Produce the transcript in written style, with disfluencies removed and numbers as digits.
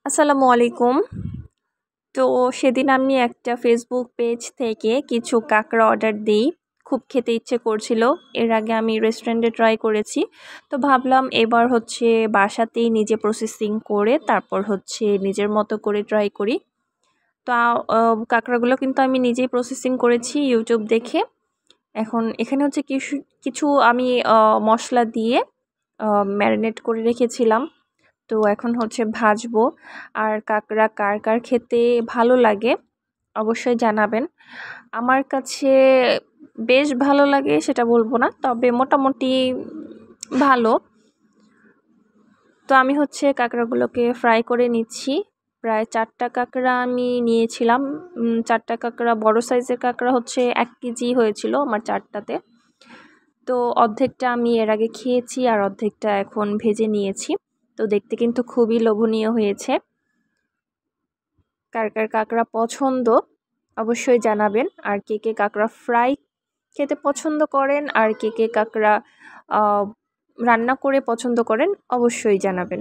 আসসালামু আলাইকুম। তো সেদিন আমি একটা ফেসবুক পেজ থেকে কিছু কাঁকড়া অর্ডার দিই। খুব খেতে ইচ্ছে করছিল। এর আগে আমি রেস্টুরেন্টে ট্রাই করেছি। তো ভাবলাম এবার হচ্ছে বাসাতেই নিজে প্রসেসিং করে তারপর হচ্ছে নিজের মতো করে ট্রাই করি। তো কাঁকড়াগুলো কিন্তু আমি নিজেই প্রসেসিং করেছি ইউটিউব দেখে। এখন এখানে হচ্ছে কিছু কিছু আমি মশলা দিয়ে ম্যারিনেট করে রেখেছিলাম। তো এখন হচ্ছে ভাজবো। আর কাঁকড়া কার কার খেতে ভালো লাগে অবশ্যই জানাবেন। আমার কাছে বেশ ভালো লাগে সেটা বলবো না, তবে মোটামুটি ভালো। তো আমি হচ্ছে কাঁকড়াগুলোকে ফ্রাই করে নিচ্ছি। প্রায় 4টা কাঁকড়া আমি নিয়েছিলাম। 4টা কাঁকড়া, বড় সাইজের কাঁকড়া হচ্ছে 1 কেজি হয়েছিল আমার 4টাতে। তো অর্ধেকটা আমি এর আগে খেয়েছি আর অর্ধেকটা এখন ভেজে নিয়েছি। তো দেখতে কিন্তু খুবই লোভনীয় হয়েছে। কার কার কাঁকড়া পছন্দ অবশ্যই জানাবেন। আর কে কে কাঁকড়া ফ্রাই খেতে পছন্দ করেন আর কে কে কাঁকড়া রান্না করে পছন্দ করেন অবশ্যই জানাবেন।